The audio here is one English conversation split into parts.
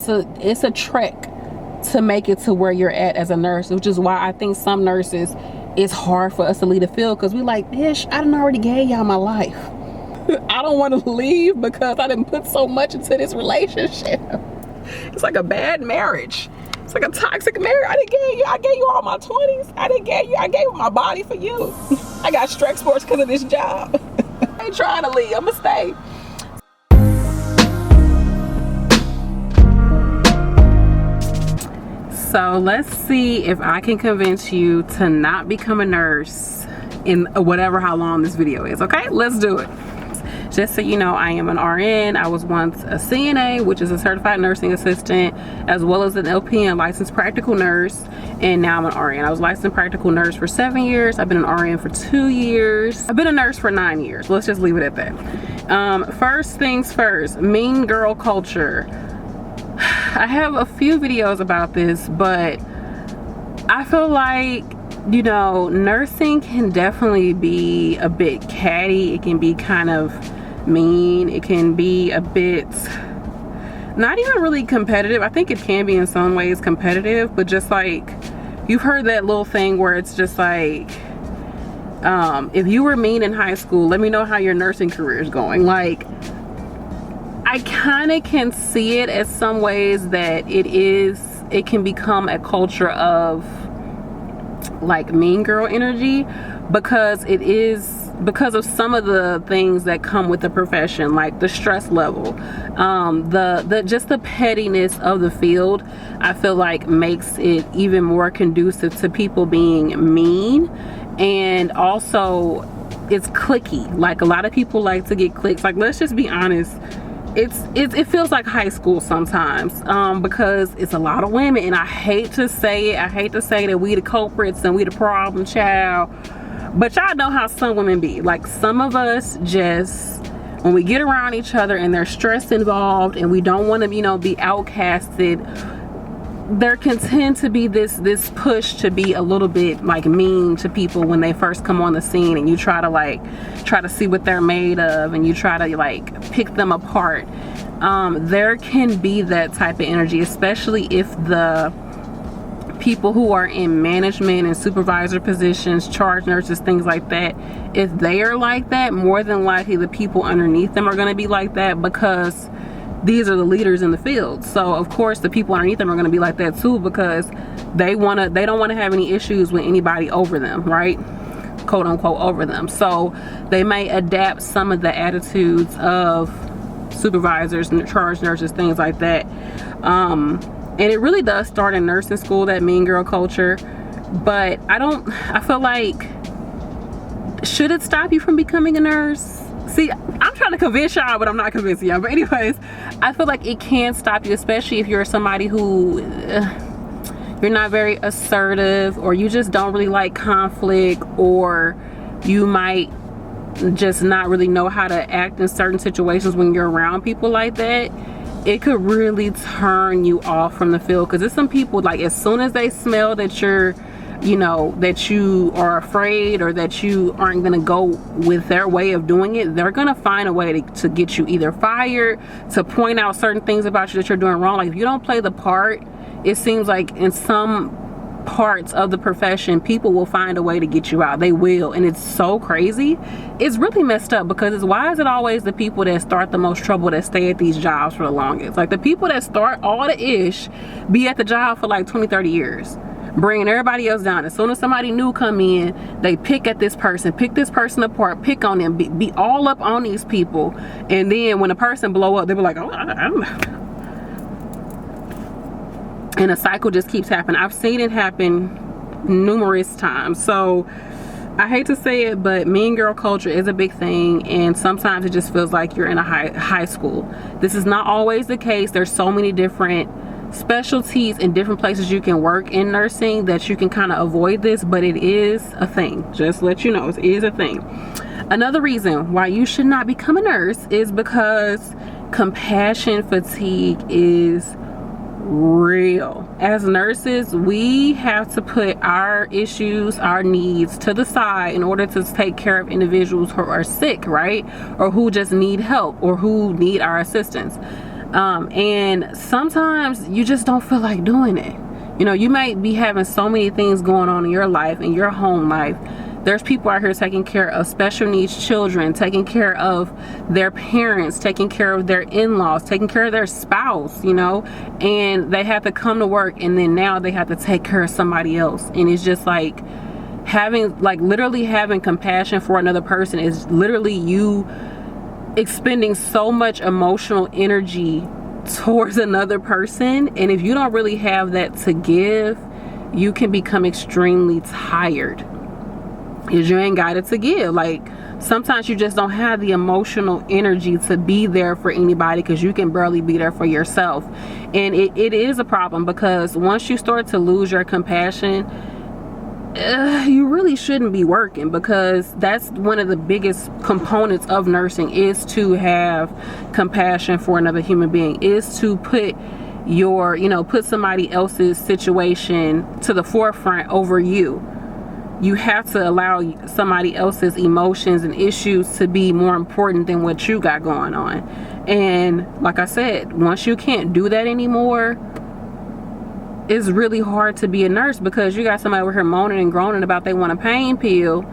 it's a trek to make it to where you're at as a nurse, which is why I think some nurses, it's hard for us to leave the field, because we like, bitch, I done already gave y'all my life. I don't want to leave because I didn't put so much into this relationship. It's like a bad marriage. It's like a toxic marriage. I gave you all my 20s. I gave my body for you. I got stress sports because of this job. I ain't trying to leave. I'ma stay. So let's see if I can convince you to not become a nurse in whatever how long this video is. Okay, let's do it. Just so you know, I am an RN. I was once a CNA, which is a certified nursing assistant, as well as an LPN, licensed practical nurse, and now I'm an RN. I was licensed practical nurse for 7 years. I've been an RN for 2 years. I've been a nurse for 9 years. Let's just leave it at that. First things first, mean girl culture. I have a few videos about this, but I feel like, you know, nursing can definitely be a bit catty. It can be kind of mean. It can be a bit not even really competitive. I think it can be in some ways competitive, but just like, you've heard that little thing where it's just like, if you were mean in high school, let me know how your nursing career is going. Like, I kind of can see it as some ways that it can become a culture of like mean girl energy, because of some of the things that come with the profession, like the stress level, just the pettiness of the field. I feel like makes it even more conducive to people being mean. And also it's cliquey. Like, a lot of people like to get cliques. Like, let's just be honest, it feels like high school sometimes, because it's a lot of women, and I hate to say it, I hate to say that we the culprits and we the problem child, but y'all know how some women be. Like, some of us just, when we get around each other and there's stress involved and we don't want to, you know, be outcasted, there can tend to be this push to be a little bit like mean to people when they first come on the scene, and you try to see what they're made of, and you try to like pick them apart. There can be that type of energy, especially if the people who are in management and supervisor positions, charge nurses, things like that, if they are like that, more than likely the people underneath them are going to be like that, because these are the leaders in the field. So of course the people underneath them are going to be like that too, because they don't want to have any issues with anybody over them, right? Quote unquote over them. So they may adapt some of the attitudes of supervisors and charge nurses, things like that. And it really does start in nursing school, that mean girl culture. But I feel like, should it stop you from becoming a nurse? See, I'm trying to convince y'all, but I'm not convincing y'all. But anyways, I feel like it can stop you, especially if you're somebody who you're not very assertive, or you just don't really like conflict, or you might just not really know how to act in certain situations when you're around people like that. It could really turn you off from the field, because there's some people, like, as soon as they smell that you're, you know, that you are afraid, or that you aren't gonna go with their way of doing it, they're gonna find a way to get you either fired, to point out certain things about you that you're doing wrong. Like, if you don't play the part, it seems like in some parts of the profession, people will find a way to get you out. They will. And it's so crazy. It's really messed up, because why is it always the people that start the most trouble that stay at these jobs for the longest? Like, the people that start all the ish be at the job for like 20-30 years, bringing everybody else down. As soon as somebody new come in, they pick this person apart, pick on them, be all up on these people. And then when a person blow up, they be like, oh, and a cycle just keeps happening. I've seen it happen numerous times. So I hate to say it, but mean girl culture is a big thing, and sometimes it just feels like you're in a high school. This is not always the case. There's so many different specialties and different places you can work in nursing that you can kind of avoid this, but it is a thing. Just to let you know, it is a thing. Another reason why you should not become a nurse is because compassion fatigue is real. As nurses, we have to put our issues, our needs to the side in order to take care of individuals who are sick, right? Or who just need help, or who need our assistance. And sometimes you just don't feel like doing it. You know, you might be having so many things going on in your life, in your home life. There's people out here taking care of special needs children, taking care of their parents, taking care of their in-laws, taking care of their spouse, you know, and they have to come to work, and then now they have to take care of somebody else. And it's just like literally having compassion for another person is literally you expending so much emotional energy towards another person, and if you don't really have that to give, you can become extremely tired because you ain't got it to give. Like, sometimes you just don't have the emotional energy to be there for anybody because you can barely be there for yourself. And it is a problem, because once you start to lose your compassion, you really shouldn't be working, because that's one of the biggest components of nursing, is to have compassion for another human being, is to put your, you know, put somebody else's situation to the forefront over you. You have to allow somebody else's emotions and issues to be more important than what you got going on. And like I said, once you can't do that anymore, it's really hard to be a nurse, because you got somebody over here moaning and groaning about they want a pain pill.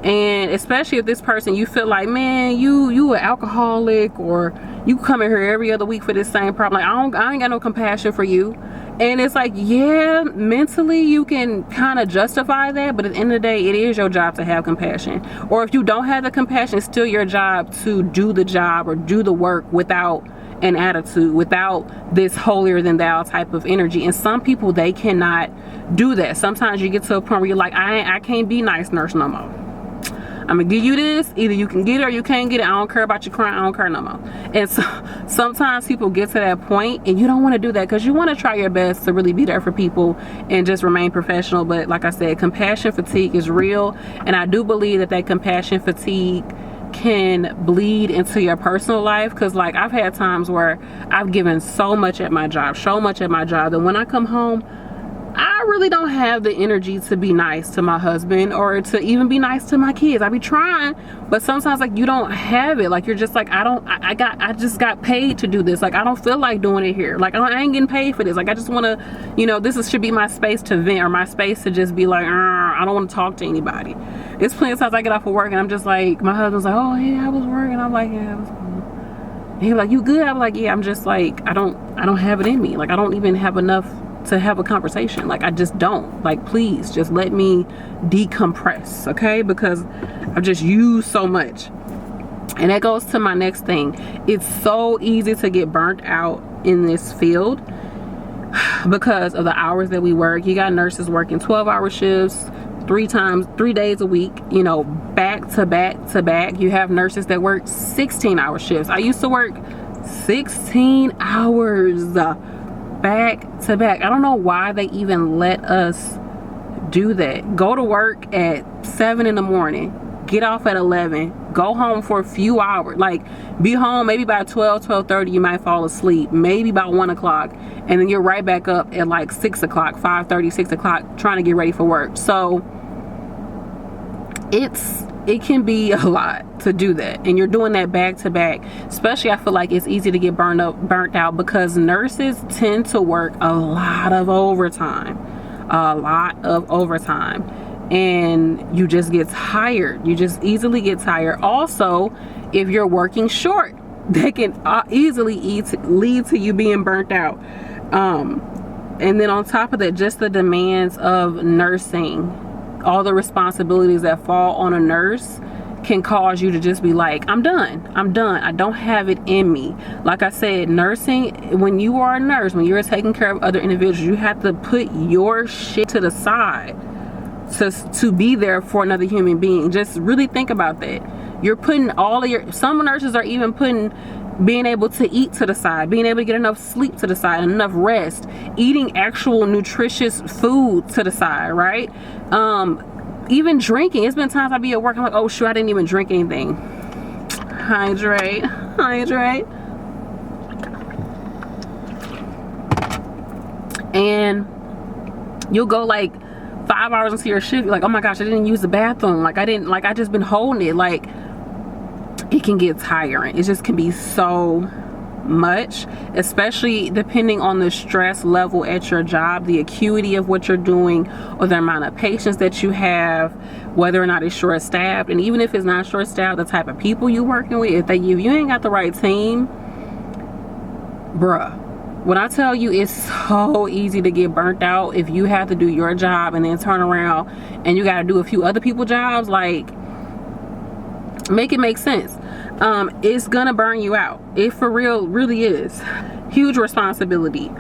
And especially if this person, you feel like, man, you an alcoholic, or you come in here every other week for this same problem. Like, I ain't got no compassion for you. And it's like, yeah, mentally you can kind of justify that, but at the end of the day, it is your job to have compassion. Or if you don't have the compassion, it's still your job to do the job or do the work without an attitude, without this holier than thou type of energy. And some people, they cannot do that. Sometimes you get to a point where you're like, I can't be nice nurse no more. I'm gonna give you this, either you can get it or you can't get it. I don't care about you crying, I don't care no more. And so sometimes people get to that point, and you don't want to do that, because you want to try your best to really be there for people and just remain professional. But like I said, compassion fatigue is real, and I do believe that compassion fatigue can bleed into your personal life. Because like, I've had times where I've given so much at my job, that when I come home, I really don't have the energy to be nice to my husband, or to even be nice to my kids. I be trying, but sometimes like you don't have it. Like, you're just like, I just got paid to do this. Like, I don't feel like doing it here. Like, I ain't getting paid for this. Like, I just want to, you know, should be my space to vent, or my space to just be like, I don't want to talk to anybody. It's plenty of times I get off of work and I'm just like, my husband's like, oh yeah, I was working. I'm like, yeah, I was cool. He's like, you good? I'm like, yeah. I'm just like, I don't have it in me. Like, I don't even have enough to have a conversation. Like, I just don't. Like, please just let me decompress, okay? Because I've just used so much. And that goes to my next thing. It's so easy to get burnt out in this field because of the hours that we work. You got nurses working 12-hour shifts 3 days a week, you know, back to back to back. You have nurses that work 16-hour shifts. I used to work 16 hours back to back. I don't know why they even let us do that. Go to work at 7 in the morning, get off at 11, go home for a few hours, like be home maybe by 12:30. You might fall asleep, maybe by 1 o'clock, and then you're right back up at like 6 o'clock, 5:30, 6 o'clock, trying to get ready for work. So it can be a lot to do that, and you're doing that back to back. Especially, I feel like it's easy to get burnt out because nurses tend to work a lot of overtime, and you just get tired. You just easily get tired. Also, if you're working short, that can easily lead to you being burnt out. And then on top of that, just the demands of nursing, all the responsibilities that fall on a nurse can cause you to just be like, I'm done. I don't have it in me. Like I said, nursing, when you are a nurse, when you're taking care of other individuals, you have to put your shit to the side to be there for another human being. Just really think about that. You're putting all of some nurses are even putting being able to eat to the side, being able to get enough sleep to the side, enough rest, eating actual nutritious food to the side, right? Even drinking. It's been times I be at work, I'm like, oh shoot, I didn't even drink anything. Hydrate. And you'll go like 5 hours into your shift, you're like, oh my gosh, I didn't use the bathroom. I just been holding it. Like, it can get tiring. It just can be so much, especially depending on the stress level at your job, the acuity of what you're doing, or the amount of patience that you have, whether or not it's short-staffed. And even if it's not short-staffed, the type of people you're working with, if you ain't got the right team, bruh, when I tell you, it's so easy to get burnt out if you have to do your job and then turn around and you got to do a few other people's jobs. Like, make it make sense. It's gonna burn you out. It for real really is. Huge responsibility.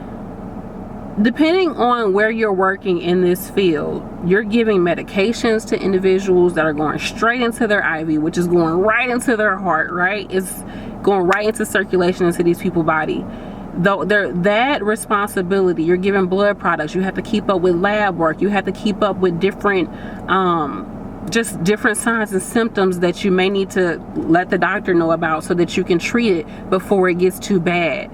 Depending on where you're working in this field, you're giving medications to individuals that are going straight into their IV, which is going right into their heart, right? It's going right into circulation into these people's body. Though that responsibility, you're giving blood products, you have to keep up with lab work, you have to keep up with different just different signs and symptoms that you may need to let the doctor know about so that you can treat it before it gets too bad.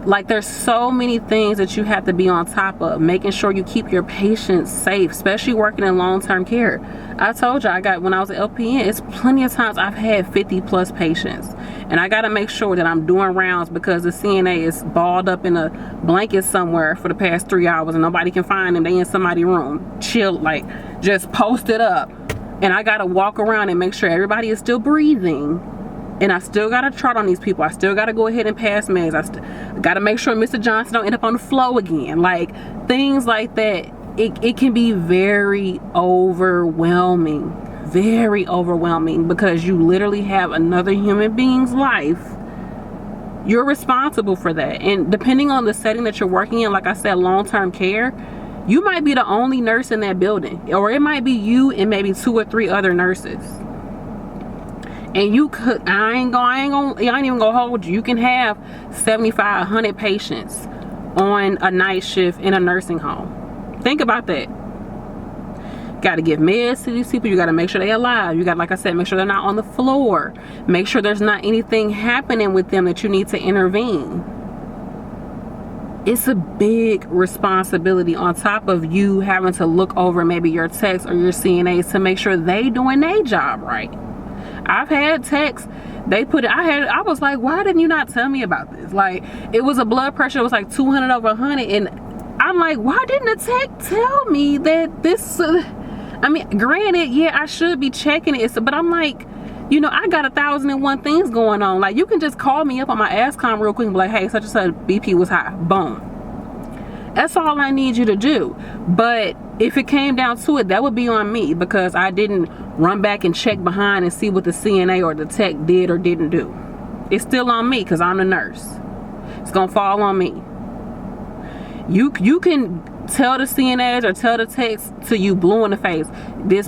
Like, there's so many things that you have to be on top of, making sure you keep your patients safe, especially working in long-term care. I told you, when I was at LPN, it's plenty of times I've had 50 plus patients, and I got to make sure that I'm doing rounds because the CNA is balled up in a blanket somewhere for the past 3 hours and nobody can find them. They in somebody's room, chilled, like just posted up. And I gotta walk around and make sure everybody is still breathing. And I still gotta chart on these people. I still gotta go ahead and pass meds. I gotta make sure Mr. Johnson don't end up on the floor again. Like, things like that. It can be very overwhelming. Very overwhelming, because you literally have another human being's life. You're responsible for that. And depending on the setting that you're working in, like I said, long-term care, you might be the only nurse in that building, or it might be you and maybe 2 or 3 other nurses. And you could, I ain't even gonna hold you. You can have 75, 100 patients on a night shift in a nursing home. Think about that. Got to give meds to these people. You got to make sure they're alive. You got, like I said, make sure they're not on the floor. Make sure there's not anything happening with them that you need to intervene. It's a big responsibility on top of you having to look over maybe your techs or your CNAs to make sure they doing their job right. I've had techs, I was like, why didn't you not tell me about this? Like, it was a blood pressure, it was like 200 over 100, and I'm like, why didn't the tech tell me that this, I mean, granted, yeah, I should be checking it, but I'm like, you know, I got 1,001 things going on. Like, you can just call me up on my ASCOM real quick and be like, hey, such and such BP was high. Boom. That's all I need you to do. But if it came down to it, that would be on me, because I didn't run back and check behind and see what the CNA or the tech did or didn't do. It's still on me because I'm the nurse. It's gonna fall on me. You can tell the CNAs or tell the techs till you blue in the face.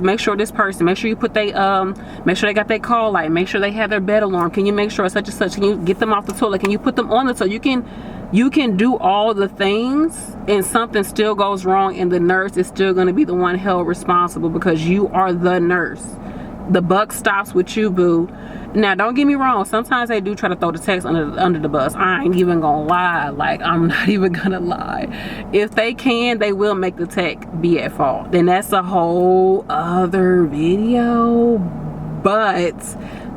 Make sure this person, make sure you put make sure they got their call light, make sure they have their bed alarm. Can you make sure such and such? Can you get them off the toilet? Can you put them on the toilet? You can do all the things, and something still goes wrong, and the nurse is still going to be the one held responsible because you are the nurse. The buck stops with you, boo. Now, don't get me wrong. Sometimes they do try to throw the techs under the bus. I ain't even gonna lie. Like, I'm not even gonna lie. If they can, they will make the tech be at fault. Then that's a whole other video. But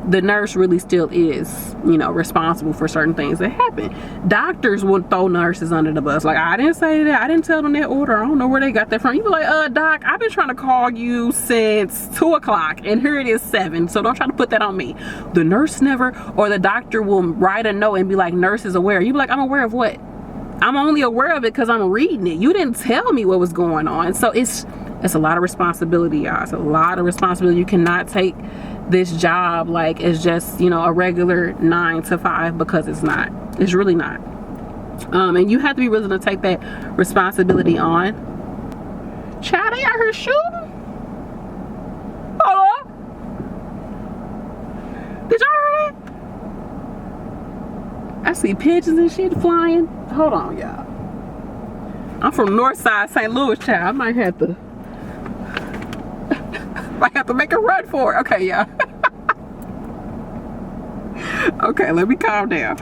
the nurse really still is, you know, responsible for certain things that happen. Doctors would throw nurses under the bus. Like, I didn't say that. I didn't tell them that order. I don't know where they got that from. You be like, doc, I've been trying to call you since 2 o'clock and here it is 7. So don't try to put that on me. The nurse never, or the doctor will write a note and be like, nurse is aware. You be like, I'm aware of what? I'm only aware of it because I'm reading it. You didn't tell me what was going on. So it's a lot of responsibility, y'all. It's a lot of responsibility. You cannot take this job like it's just, you know, a regular 9 to 5, because it's not. It's really not. And you have to be willing to take that responsibility on. Child, they out here shooting. Hold on. Did y'all hear that? I see pigeons and shit flying. Hold on, y'all. I'm from North Side St. Louis, child. I might have to make a run for it. Okay, y'all. Okay, let me calm down.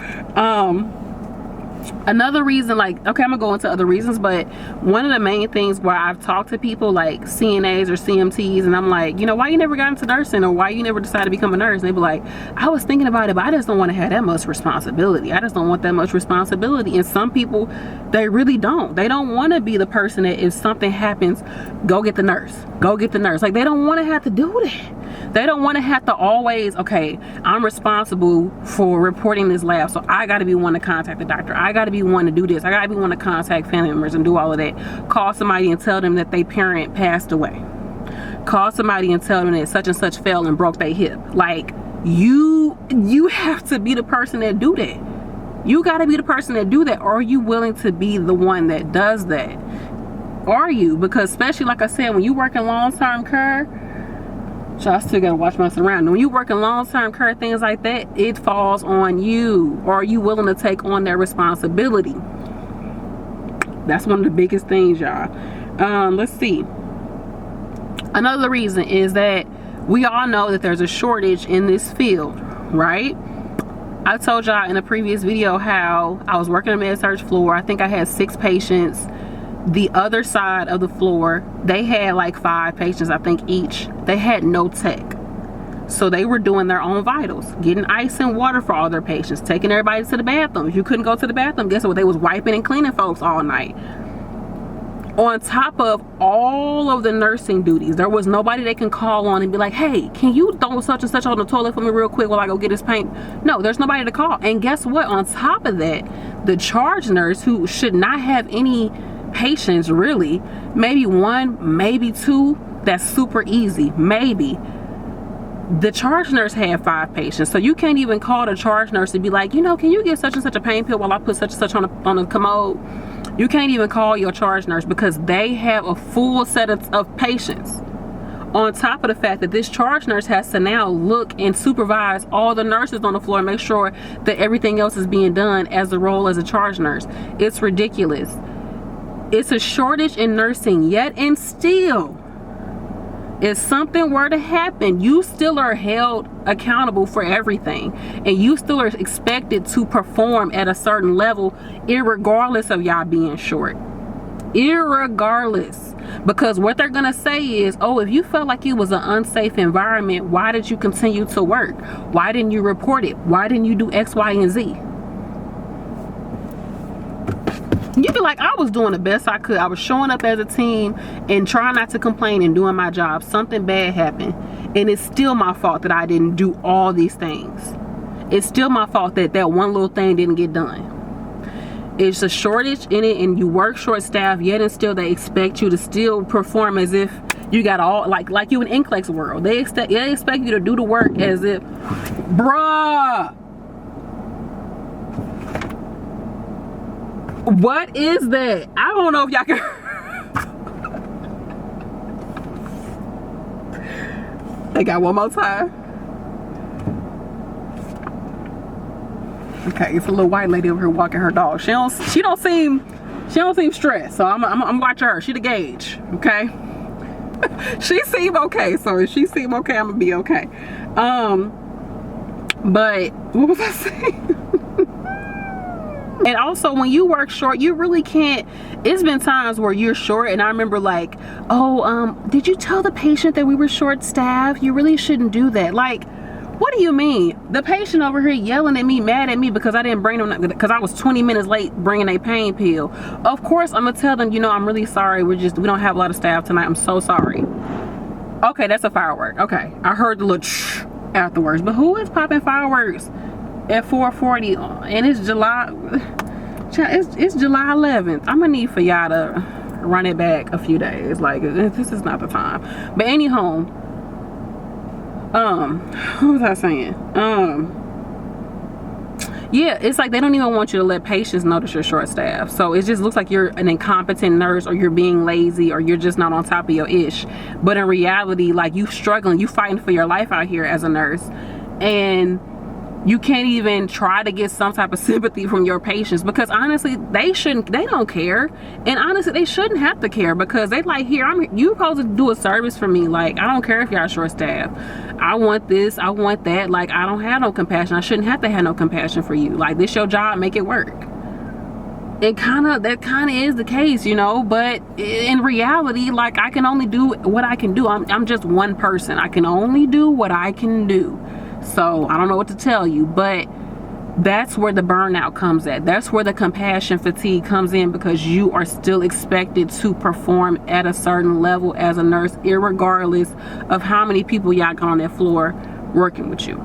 Another reason, like, okay, I'm gonna go into other reasons, but one of the main things where I've talked to people like CNAs or CMTs, and I'm like, you know, why you never got into nursing, or why you never decided to become a nurse? And they be like, I was thinking about it, but I just don't want to have that much responsibility. I just don't want that much responsibility. And some people, they really don't. They don't want to be the person that if something happens, go get the nurse. Go get the nurse. Like, they don't want to have to do that. They don't want to have to always, okay, I'm responsible for reporting this lab, so I got to be one to contact the doctor. I got to be one to do this. I got to be one to contact family members and do all of that. Call somebody and tell them that their parent passed away. Call somebody and tell them that such and such fell and broke their hip. Like, you have to be the person that do that. You got to be the person that do that. Or are you willing to be the one that does that? Are you? Because especially, like I said, when you work in long-term care, so I still gotta watch my surroundings. When you work in long-term care, things like that, it falls on you. Or are you willing to take on that responsibility? That's one of the biggest things, y'all. Let's see. Another reason is that we all know that there's a shortage in this field, right? I told y'all in a previous video how I was working on a med-surg floor. I think I had 6 patients. The other side of the floor, they had like 5 patients, I think, each. They had no tech. So they were doing their own vitals, getting ice and water for all their patients, taking everybody to the bathroom. If you couldn't go to the bathroom, guess what? They was wiping and cleaning folks all night. On top of all of the nursing duties, there was nobody they can call on and be like, hey, can you throw such and such on the toilet for me real quick while I go get this paint? No, there's nobody to call. And guess what? On top of that, the charge nurse, who should not have any patients really, maybe 1, maybe 2, that's super easy, maybe. The charge nurse had 5 patients, so you can't even call the charge nurse and be like, you know, can you get such and such a pain pill while I put such and such on the commode? You can't even call your charge nurse because they have a full set of patients. On top of the fact that this charge nurse has to now look and supervise all the nurses on the floor and make sure that everything else is being done as the role as a charge nurse. It's ridiculous. It's a shortage in nursing yet, and still, if something were to happen, you still are held accountable for everything, and you still are expected to perform at a certain level irregardless of y'all being short. Irregardless. Because what they're gonna say is, oh, if you felt like it was an unsafe environment, why did you continue to work? Why didn't you report it? Why didn't you do X, Y, and Z? You be like, I was doing the best I could. I was showing up as a team and trying not to complain and doing my job. Something bad happened, and it's still my fault that I didn't do all these things. It's still my fault that that one little thing didn't get done. It's a shortage in it, and you work short staff, yet and still they expect you to still perform as if you got all, like you in NCLEX world. They expect you to do the work as if, bruh. What is that? I don't know if y'all can. They got one more time. Okay, it's a little white lady over here walking her dog. She don't seem stressed. So I'm watching her. She the gauge. Okay. She seem okay. So if she seem okay, I'm gonna be okay. But what was I saying? And also, when you work short, you really can't. It's been times where you're short, and I remember like, oh, did you tell the patient that we were short staffed? You really shouldn't do that. Like, what do you mean? The patient over here yelling at me, mad at me because I didn't bring them, because I was 20 minutes late bringing a pain pill. Of course, I'm gonna tell them, you know, I'm really sorry. We don't have a lot of staff tonight. I'm so sorry. Okay, that's a firework. Okay, I heard the little afterwards, but who is popping fireworks at 4:40 and it's July? It's July 11th. I'm gonna need for y'all to run it back a few days. Like, this is not the time. But anyhow, what was I saying? Yeah, it's like they don't even want you to let patients know that you're short staffed. So it just looks like you're an incompetent nurse, or you're being lazy, or you're just not on top of your ish. But in reality, like, you struggling, you fighting for your life out here as a nurse, and you can't even try to get some type of sympathy from your patients, because honestly, they don't care. And honestly, they shouldn't have to care, because they like, here, you supposed to do a service for me. Like, I don't care if y'all short staffed. I want this, I want that. Like, I don't have no compassion. I shouldn't have to have no compassion for you. Like, this your job, make it work. that kind of is the case, you know. But in reality, like, I can only do what I can do. I'm just one person. I can only do what I can do. So I don't know what to tell you, but that's where the burnout comes at. That's where the compassion fatigue comes in, because you are still expected to perform at a certain level as a nurse, irregardless of how many people y'all got on that floor working with you.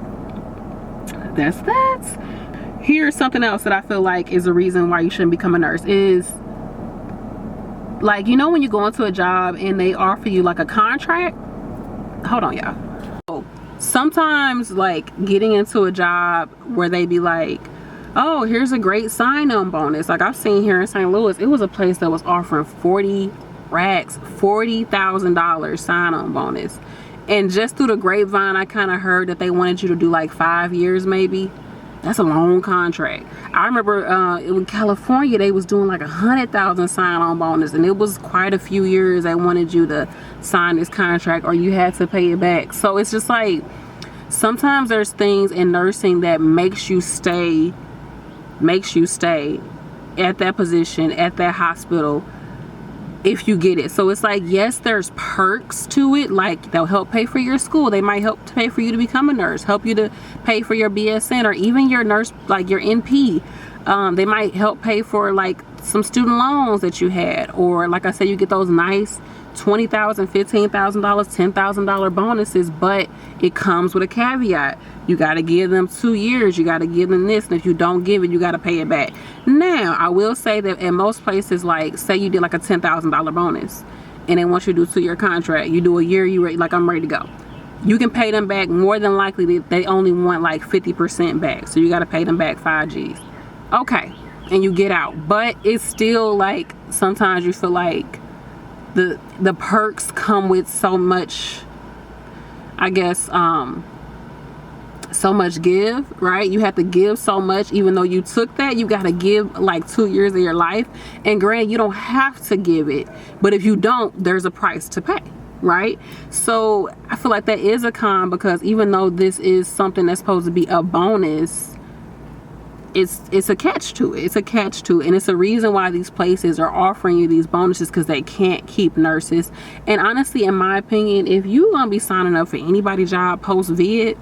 That's that. Here's something else that I feel like is a reason why you shouldn't become a nurse is, like, you know, when you go into a job and they offer you like a contract. Hold on, y'all. Sometimes, like, getting into a job where they be like, oh, here's a great sign-on bonus. Like, I've seen here in St. Louis, it was a place that was offering 40 racks, $40,000 sign-on bonus. And just through the grapevine, I kind of heard that they wanted you to do like 5 years maybe. That's a long contract. I remember in California, they was doing like 100,000 sign-on bonus, and it was quite a few years they wanted you to sign this contract or you had to pay it back. So it's just like, sometimes there's things in nursing that makes you stay at that position, at that hospital, if you get it. So it's like, yes, there's perks to it, like they'll help pay for your school, they might help to pay for you to become a nurse, help you to pay for your BSN, or even your nurse, like your NP. They might help pay for like some student loans that you had, or like I said, you get those nice $20,000, $15,000, $10,000 bonuses. But it comes with a caveat. You got to give them 2 years, you got to give them this, and if you don't give it, you got to pay it back. Now, I will say that in most places, like, say you did like a $10,000 bonus and they want you to do a 2-year contract, you do a year, you ready, like, I'm ready to go, you can pay them back. More than likely they only want like 50% back, so you got to pay them back 5 G's. Okay, and you get out. But it's still like, sometimes you feel like the perks come with so much, I guess, so much give, right? You have to give so much. Even though you took that, you got to give like 2 years of your life. And granted, you don't have to give it, but if you don't, there's a price to pay, right? So I feel like that is a con, because even though this is something that's supposed to be a bonus, it's a catch to it. It's a catch to it. And it's a reason why these places are offering you these bonuses, because they can't keep nurses. And honestly, in my opinion, if you're gonna be signing up for anybody's job post-vid,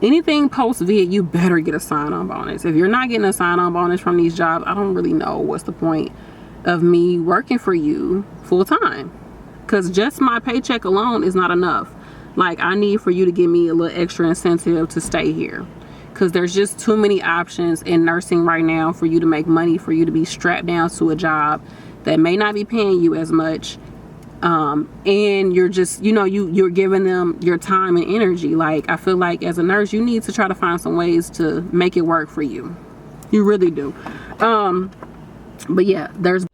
anything post-vid, you better get a sign-on bonus. If you're not getting a sign-on bonus from these jobs, I don't really know what's the point of me working for you full-time, because just my paycheck alone is not enough. Like, I need for you to give me a little extra incentive to stay here, because there's just too many options in nursing right now for you to make money, for you to be strapped down to a job that may not be paying you as much. And you're just, you know, you're giving them your time and energy. Like, I feel like as a nurse, you need to try to find some ways to make it work for you. You really do. But yeah, there's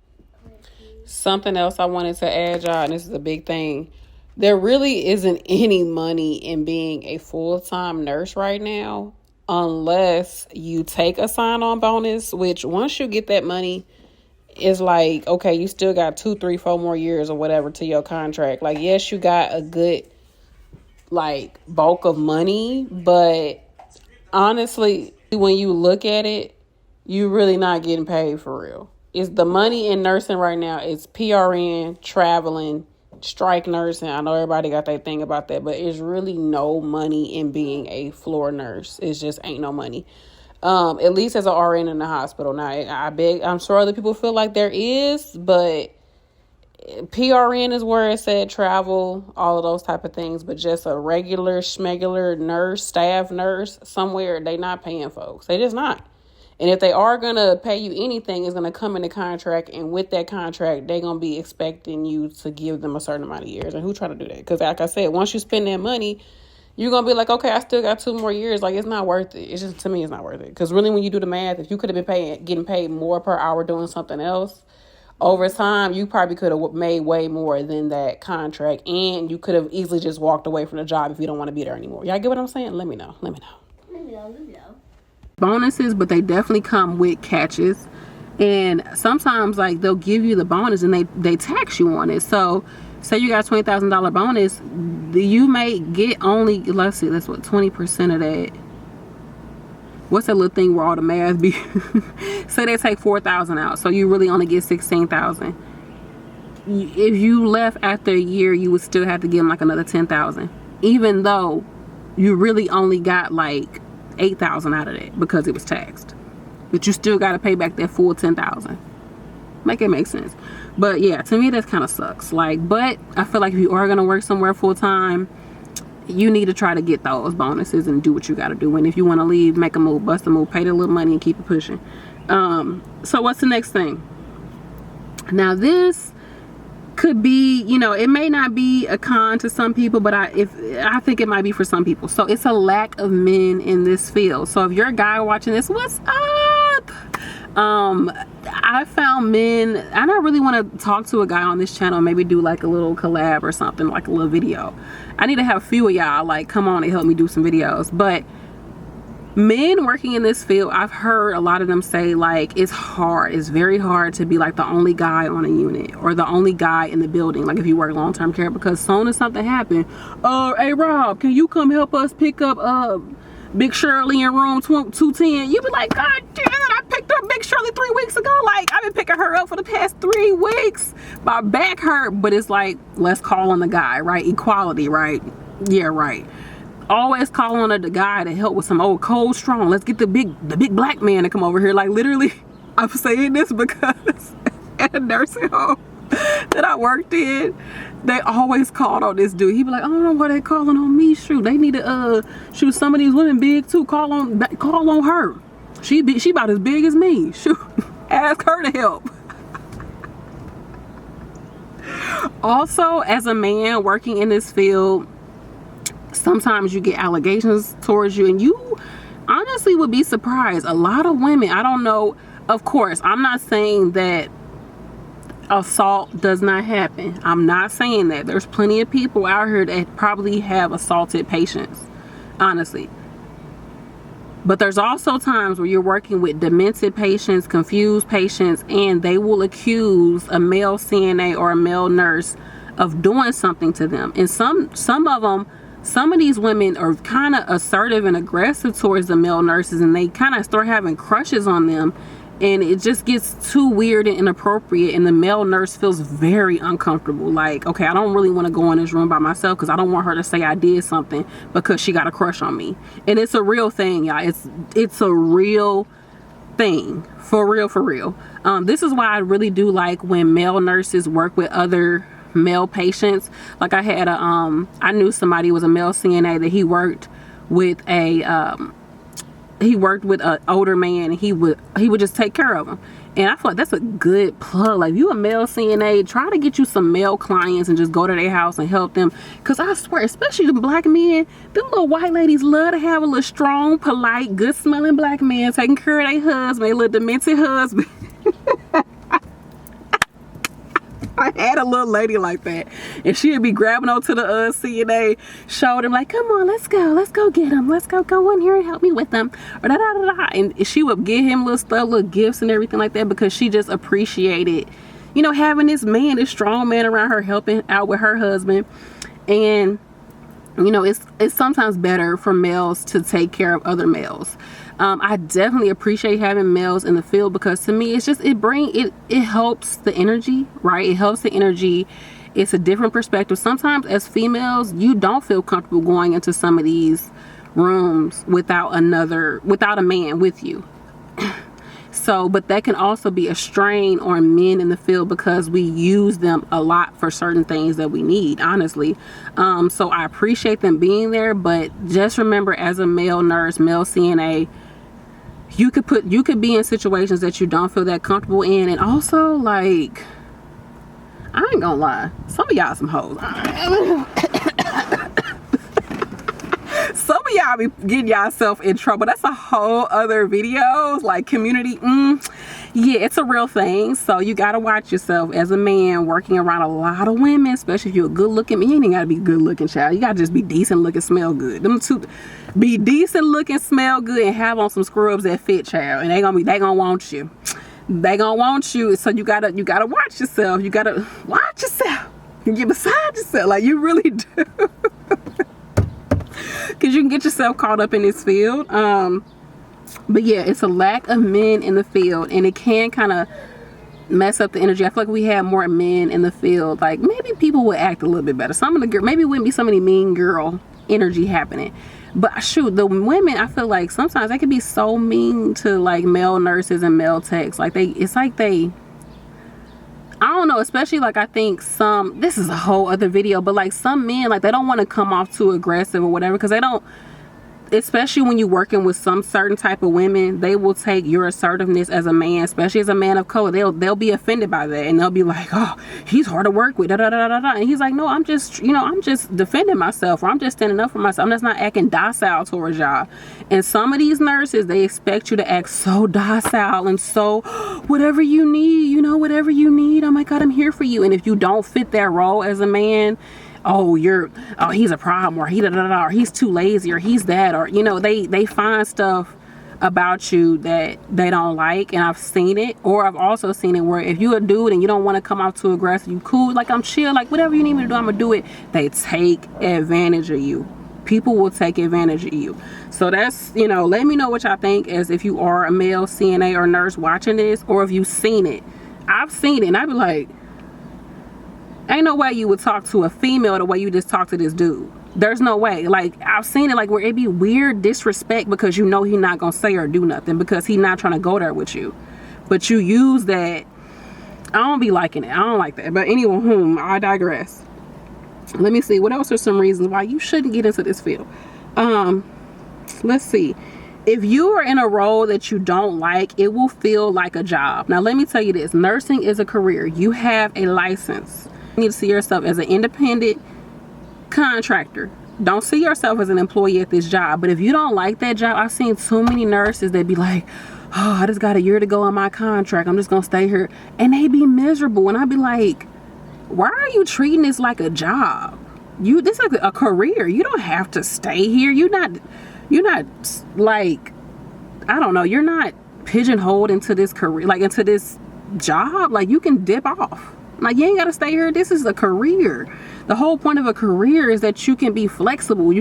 something else I wanted to add, y'all, and this is a big thing. There really isn't any money in being a full-time nurse right now, unless you take a sign-on bonus, which once you get that money, it's like, okay, you still got 2, 3, 4 more years or whatever to your contract. Like, yes, you got a good, like, bulk of money, but honestly, when you look at it, you really not getting paid for real. It's the money in nursing right now. It's PRN, traveling, strike nursing. I know everybody got their thing about that, but it's really no money in being a floor nurse. It just ain't no money. At least as an RN in the hospital. Now, I'm sure other people feel like there is, but PRN is where it said travel, all of those type of things. But just a regular schmegular nurse, staff nurse, somewhere, they not paying folks. They just not. And if they are going to pay you anything, it's going to come in the contract. And with that contract, they're going to be expecting you to give them a certain amount of years. And who try to do that? Because like I said, once you spend that money, you're going to be like, okay, I still got 2 more years. Like, it's not worth it. It's just, to me, it's not worth it. Because really, when you do the math, if you could have been getting paid more per hour doing something else, over time, you probably could have made way more than that contract. And you could have easily just walked away from the job if you don't want to be there anymore. Y'all get what I'm saying? Let me know. Bonuses, but they definitely come with catches. And sometimes, like, they'll give you the bonus and they tax you on it. So say you got a $20,000 bonus, you may get only, let's see, that's what, 20% of that. what's that little thing where all the math be? Say they take 4,000 out, so you really only get 16,000. If you left after a year, you would still have to give them like another 10,000, even though you really only got like 8,000 out of that because it was taxed. But you still got to pay back that full 10,000. Make it make sense. But yeah, to me that kind of sucks. Like, but I feel like if you are gonna work somewhere full time, you need to try to get those bonuses and do what you got to do. And if you want to leave, make a move, bust a move, pay the little money and keep it pushing. So what's the next thing? Now this could be, you know, it may not be a con to some people, but I think it might be for some people. So it's a lack of men in this field. So if you're a guy watching this, what's up? I found men, and I really want to talk to a guy on this channel, maybe do like a little collab or something, like a little video. I need to have a few of y'all like come on and help me do some videos. But men working in this field, I've heard a lot of them say like it's hard, it's very hard to be like the only guy on a unit or the only guy in the building, like if you work long-term care, because soon as something happened, hey Rob, can you come help us pick up Big Shirley in room 210? You be like, God damn it, I picked up Big Shirley 3 weeks ago. Like, I've been picking her up for the past 3 weeks. My back hurt. But it's like, let's call on the guy, right? Equality, right? Yeah, right. Always call on the guy to help with some old cold strong. Let's get the big black man to come over here. Like, literally, I'm saying this because at a nursing home that I worked in, they always called on this dude. He be like, I don't know why they calling on me. Shoot, they need to shoot, some of these women big too. Call on her. She about as big as me. Shoot, ask her to help. Also, as a man working in this field, sometimes you get allegations towards you, and you honestly would be surprised. A lot of women, I don't know, of course, I'm not saying that assault does not happen. I'm not saying that. There's plenty of people out here that probably have assaulted patients, honestly. But there's also times where you're working with demented patients, confused patients, and they will accuse a male CNA or a male nurse of doing something to them. And some of these women are kind of assertive and aggressive towards the male nurses, and they kind of start having crushes on them. And it just gets too weird and inappropriate, and the male nurse feels very uncomfortable. Like, okay, I don't really want to go in this room by myself because I don't want her to say I did something because she got a crush on me. And it's a real thing, y'all. It's a real thing. For real. This is why I really do like when male nurses work with other male patients. Like I had I knew somebody who was a male CNA that he worked with an older man, and he would just take care of him. And I feel like that's a good plug. Like, if you a male CNA, try to get you some male clients and just go to their house and help them. Because I swear, especially the black men, them little white ladies love to have a little strong, polite, good smelling black man taking care of their husband, their little demented husband. I had a little lady like that, and she'd be grabbing onto the CNA shoulder, like, come on, let's go get him, let's go in here and help me with them, or and she would give him little stuff, little gifts and everything like that, because she just appreciated, you know, having this strong man around her helping out with her husband. And you know, it's sometimes better for males to take care of other males. I definitely appreciate having males in the field, because to me it's just it helps the energy, right? It helps the energy. It's a different perspective. Sometimes as females, you don't feel comfortable going into some of these rooms without a man with you. So, but that can also be a strain on men in the field, because we use them a lot for certain things that we need, honestly. So I appreciate them being there, but just remember, as a male nurse, male CNA, you could be in situations that you don't feel that comfortable in. And also, like, I ain't gonna lie, some of y'all some hoes. Some of y'all be getting yourself in trouble. That's a whole other video. Like, community, yeah, it's a real thing. So you gotta watch yourself as a man working around a lot of women, especially if you're a good looking man. You ain't gotta be good looking, child. You gotta just be decent looking, smell good. Them two, be decent looking, smell good, and have on some scrubs that fit, child. And they gonna want you. They gonna want you. So you gotta watch yourself. You gotta watch yourself. You get beside yourself, like you really do. Because you can get yourself caught up in this field. But yeah, it's a lack of men in the field, and it can kind of mess up the energy. I feel like we had more men in the field, like maybe people would act a little bit better. Some of the girl, maybe it wouldn't be so many mean girl energy happening. But shoot, the women, I feel like sometimes they can be so mean to like male nurses and male techs. Like it's like they, I don't know, especially like I think some, this is a whole other video, but like some men, like they don't want to come off too aggressive or whatever, because they don't, especially when you're working with some certain type of women, they will take your assertiveness as a man, especially as a man of color. They'll be offended by that, and they'll be like, oh, he's hard to work with, da da da da da. And he's like, no, I'm just, you know, I'm just defending myself, or I'm just standing up for myself. I'm just not acting docile towards y'all. And some of these nurses, they expect you to act so docile and so, whatever you need, you know, whatever you need, oh my God, I'm here for you. And if you don't fit that role as a man, oh, he's a problem, or or he's too lazy, or he's that, or, you know, they find stuff about you that they don't like. And I've seen it, or I've also seen it where if you're a dude and you don't want to come off too aggressive, you cool, like I'm chill, like whatever you need me to do, I'm gonna do it. They take advantage of you. People will take advantage of you. So that's, you know, let me know what y'all think, as if you are a male CNA or nurse watching this, or if you've seen it. I've seen it, and I'd be like, ain't no way you would talk to a female the way you just talk to this dude. There's no way. Like, I've seen it, like, where it be weird disrespect because you know he not gonna say or do nothing because he not trying to go there with you. But you use that. I don't be liking it. I don't like that. But anyway, I digress. Let me see. What else are some reasons why you shouldn't get into this field? Let's see. If you are in a role that you don't like, it will feel like a job. Now, let me tell you this. Nursing is a career. You have a license. You need to see yourself as an independent contractor. Don't see yourself as an employee at this job. But if you don't like that job, I've seen too many nurses that be like, oh, I just got a year to go on my contract, I'm just gonna stay here, and they be miserable. And I'd be like, why are you treating this like a job? This is a career. You don't have to stay here. You're not like, I don't know, you're not pigeonholed into this career, like into this job. Like, you can dip off. Like, you ain't gotta stay here. This is a career. The whole point of a career is that you can be flexible.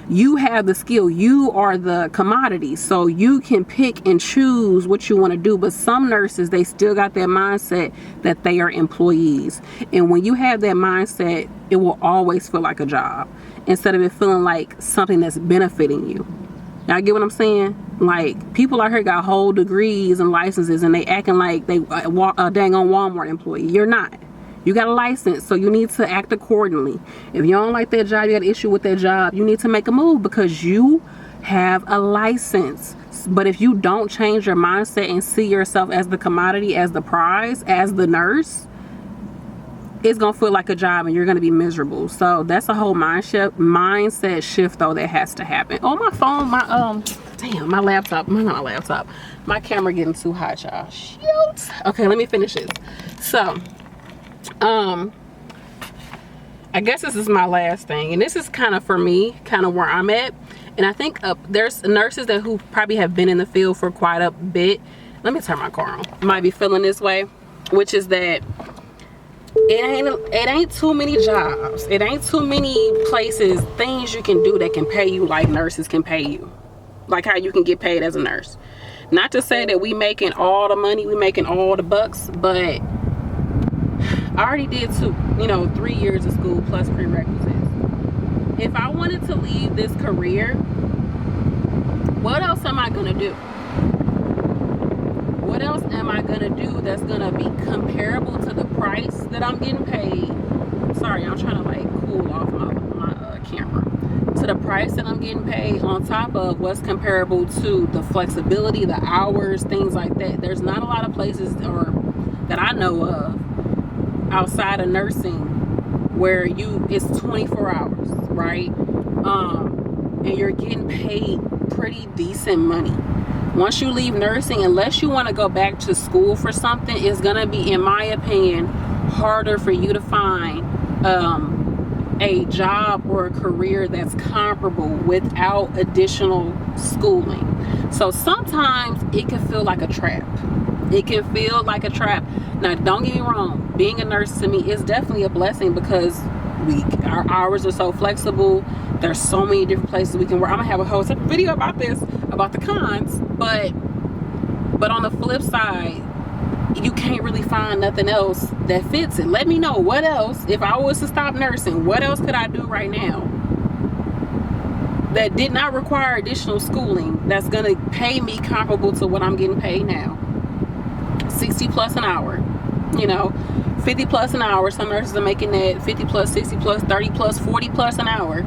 You have the skill. You are the commodity. So you can pick and choose what you want to do. But some nurses, they still got that mindset that they are employees. And when you have that mindset, it will always feel like a job instead of it feeling like something that's benefiting you. Y'all get what I'm saying? Like, people out here got whole degrees and licenses, and they acting like they a dang on Walmart employee. You're not. You got a license, so you need to act accordingly. If you don't like that job, you got an issue with that job, you need to make a move because you have a license. But if you don't change your mindset and see yourself as the commodity, as the prize, as the nurse, it's gonna feel like a job and you're gonna be miserable. So that's a whole mindset shift though that has to happen. Oh, my phone, my laptop, not my laptop, my camera getting too hot, y'all. Shoot. Okay, let me finish this. So I guess this is my last thing, and this is kind of for me, kind of where I'm at. And I think there's nurses who probably have been in the field for quite a bit. Let me turn my car on. Might be feeling this way, which is that it ain't too many jobs. It ain't too many places, things you can do that can pay you like nurses can pay you. Like how you can get paid as a nurse. Not to say that we making all the money, we making all the bucks, but I already did 3 years of school plus prerequisites. If I wanted to leave this career, what else am I gonna do? What else am I gonna do that's gonna be comparable to the price that I'm getting paid? Sorry, I'm trying to like cool off my camera. To the price that I'm getting paid, on top of what's comparable to the flexibility, the hours, things like that. There's not a lot of places that I know of outside of nursing where it's 24 hours, right? And you're getting paid pretty decent money. Once you leave nursing, unless you want to go back to school for something, it's gonna be, in my opinion, harder for you to find a job or a career that's comparable without additional schooling. So sometimes it can feel like a trap. It can feel like a trap. Now, don't get me wrong, being a nurse to me is definitely a blessing because our hours are so flexible. There's so many different places we can work. I'm gonna have a whole separate video about this. about the cons, but on the flip side, you can't really find nothing else that fits it. Let me know what else, if I was to stop nursing, what else could I do right now that did not require additional schooling that's gonna pay me comparable to what I'm getting paid now. 60 plus an hour, you know, 50 plus an hour. Some nurses are making that 50 plus, 60 plus, 30 plus, 40 plus an hour,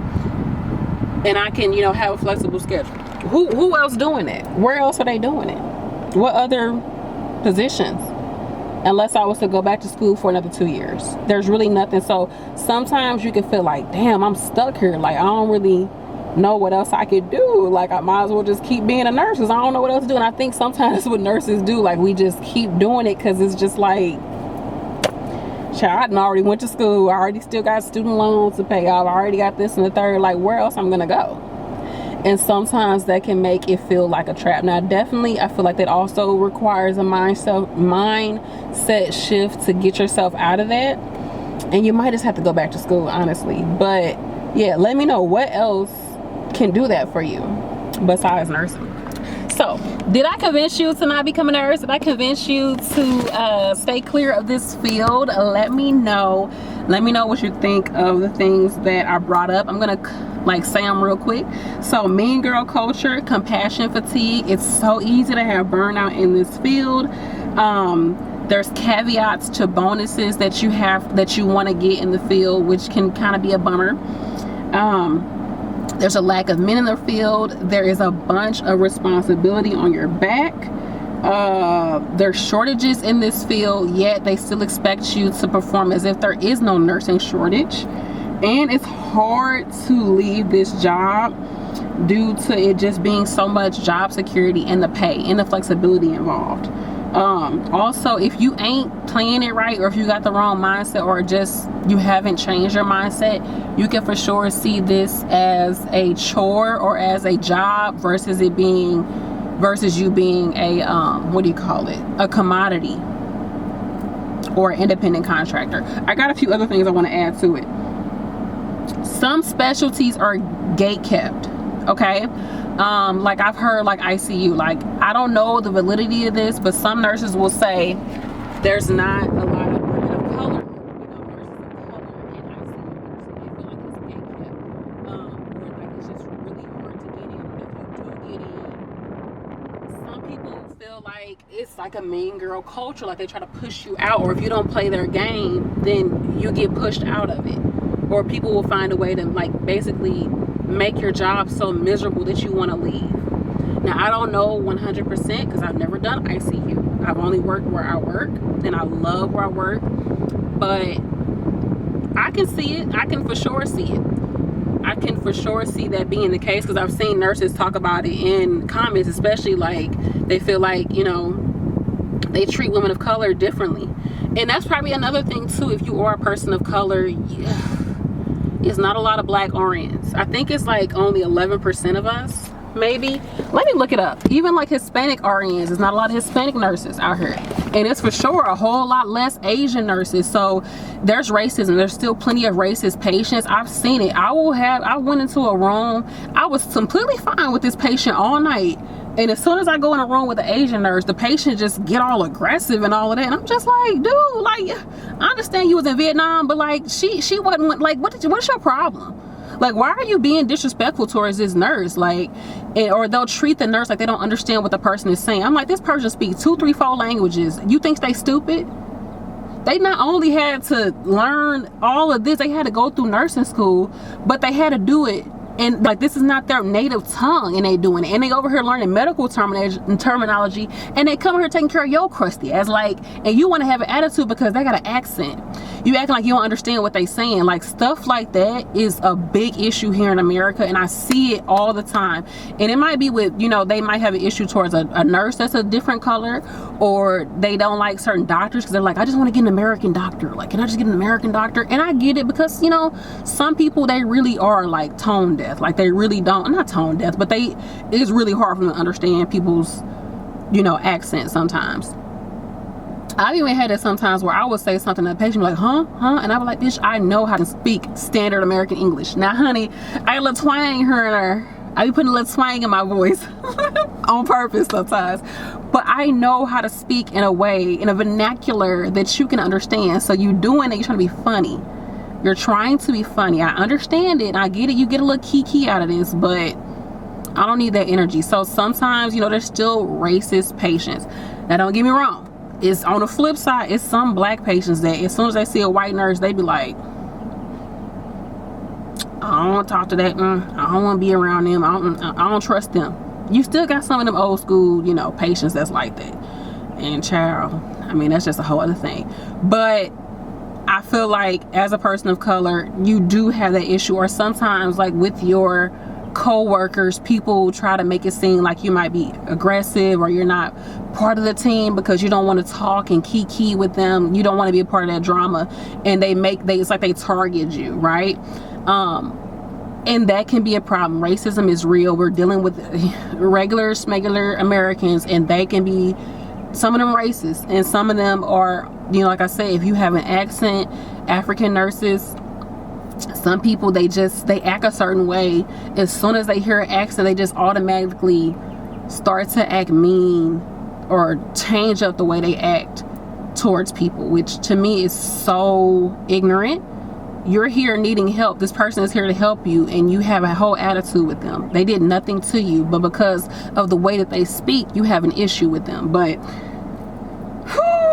and I can, you know, have a flexible schedule. Who else doing it? Where else are they doing it? What other positions? Unless I was to go back to school for another 2 years, there's really nothing. So sometimes you can feel like, damn, I'm stuck here. Like, I don't really know what else I could do. Like, I might as well just keep being a nurse because I don't know what else to do. And I think sometimes that's what nurses do. Like, we just keep doing it because it's just like, child, I already went to school. I already still got student loans to pay. I've already got this and the third. Like, where else I'm gonna go? And sometimes that can make it feel like a trap. Now, definitely, I feel like that also requires a mindset shift to get yourself out of that. And you might just have to go back to school, honestly. But yeah, let me know what else can do that for you besides nursing. So, did I convince you to not become a nurse? Did I convince you to stay clear of this field? Let me know. Let me know what you think of the things that I brought up. I'm gonna say them real quick. So, mean girl culture, compassion fatigue. It's so easy to have burnout in this field. There's caveats to bonuses that you want to get in the field, which can kind of be a bummer. There's a lack of men in the field. There is a bunch of responsibility on your back. There's shortages in this field, yet they still expect you to perform as if there is no nursing shortage. And it's hard to leave this job due to it just being so much job security and the pay and the flexibility involved. Also, if you ain't playing it right, or if you got the wrong mindset, or just you haven't changed your mindset, you can for sure see this as a chore or as a job versus you being a a commodity or an independent contractor. I got a few other things I want to add to it. Some specialties are gate kept, okay? Like I've heard, like ICU, like I don't know the validity of this, but some nurses will say there's not a lot of women of color, nurses of color in ICU. So they feel like it's gate kept, or like it's just really hard to get in. If you do get in, some people feel like it's like a mean girl culture, like they try to push you out, or if you don't play their game, then you get pushed out of it, or people will find a way to basically make your job so miserable that you want to leave. Now, I don't know 100% because I've never done ICU. I've only worked where I work, and I love where I work, but I can see it. I can for sure see it. I can for sure see that being the case, because I've seen nurses talk about it in comments, especially like they feel like, you know, they treat women of color differently. And that's probably another thing too. If you are a person of color, it's not a lot of black RNs. I think it's like only 11% of us, maybe. Let me look it up. Even like Hispanic RNs, there's not a lot of Hispanic nurses out here. And it's for sure a whole lot less Asian nurses. So there's racism. There's still plenty of racist patients. I've seen it. I went into a room. I was completely fine with this patient all night. And as soon as I go in a room with an Asian nurse, the patient just get all aggressive and all of that. And I'm just like, dude, like, I understand you was in Vietnam, but like, she wasn't, like, what's your problem? Like, why are you being disrespectful towards this nurse? Like, or they'll treat the nurse like they don't understand what the person is saying. I'm like, this person speaks 2, 3, 4 languages. You think they stupid? They not only had to learn all of this, they had to go through nursing school, but they had to do it. And like, this is not their native tongue, and they doing it, and they over here learning medical terminology, and they come here taking care of your crusty ass, like, and you want to have an attitude because they got an accent. You acting like you don't understand what they saying. Like, stuff like that is a big issue here in America, and I see it all the time. And it might be with, you know, they might have an issue towards a nurse that's a different color, or they don't like certain doctors because they're like, I just want to get an American doctor. Like, can I just get an American doctor? And I get it, because, you know, some people, they really are like tone deaf. Like, they really don't, not tone deaf, but it's really hard for them to understand people's, you know, accents sometimes. I've even had it sometimes where I would say something and the patient would be like, huh? And I was like, bitch, I know how to speak standard American English. Now, honey, I little twang here and there. I be putting a little twang in my voice on purpose sometimes. But I know how to speak in a way, in a vernacular that you can understand. So you doing it, you're trying to be funny. You're trying to be funny. I understand it. I get it. You get a little kiki out of this, but I don't need that energy. So sometimes, you know, there's still racist patients. Now, don't get me wrong. It's on the flip side, it's some black patients that as soon as they see a white nurse, they be like, I don't want to talk to that. I don't want to be around them. I don't trust them. You still got some of them old school, you know, patients that's like that. And child, I mean, that's just a whole other thing. But I feel like as a person of color, you do have that issue. Or sometimes, like with your co-workers, people try to make it seem like you might be aggressive or you're not part of the team because you don't want to talk and kiki with them. You don't want to be a part of that drama, and it's like they target you, right? And that can be a problem. Racism is real. We're dealing with regular smuggler Americans, and they can be, some of them racist, and some of them are, you know, like I say, if you have an accent, African nurses, some people, they act a certain way. As soon as they hear an accent, they just automatically start to act mean or change up the way they act towards people, which to me is so ignorant. You're here needing help. This person is here to help you, and you have a whole attitude with them. They did nothing to you, but because of the way that they speak, you have an issue with them. But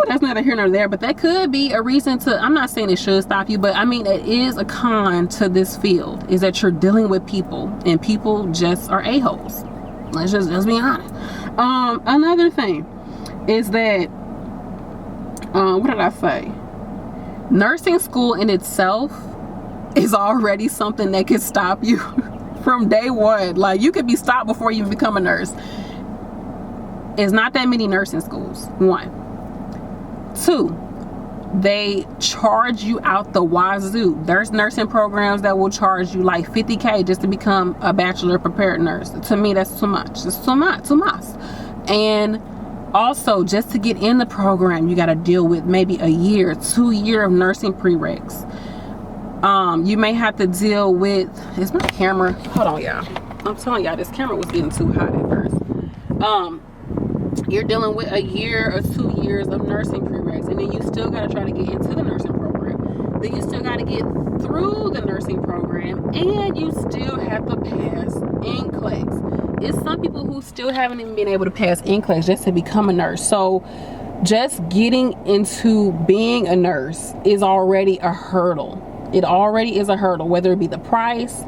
that's neither here nor there. But that could be a reason to, I'm not saying it should stop you, but I mean, it is a con to this field, is that you're dealing with people, and people just are a-holes. Let's be honest. Another thing is that, what did I say? Nursing school in itself is already something that could stop you from day one. Like, you could be stopped before you even become a nurse. It's not that many nursing schools, 1. 2, they charge you out the wazoo. There's nursing programs that will charge you like $50K just to become a bachelor prepared nurse. To me, that's too much. It's too much. And also, just to get in the program, you got to deal with maybe a year, 2 years of nursing prereqs. You may have to deal with, is my camera, hold on y'all, I'm telling y'all, this camera was getting too hot at first. You're dealing with a year or 2 years of nursing prereqs, and then you still got to try to get into the nursing program. Then you still got to get through the nursing program, and you still have to pass NCLEX. It's some people who still haven't even been able to pass NCLEX just to become a nurse. So just getting into being a nurse is already a hurdle. It already is a hurdle, whether it be the price,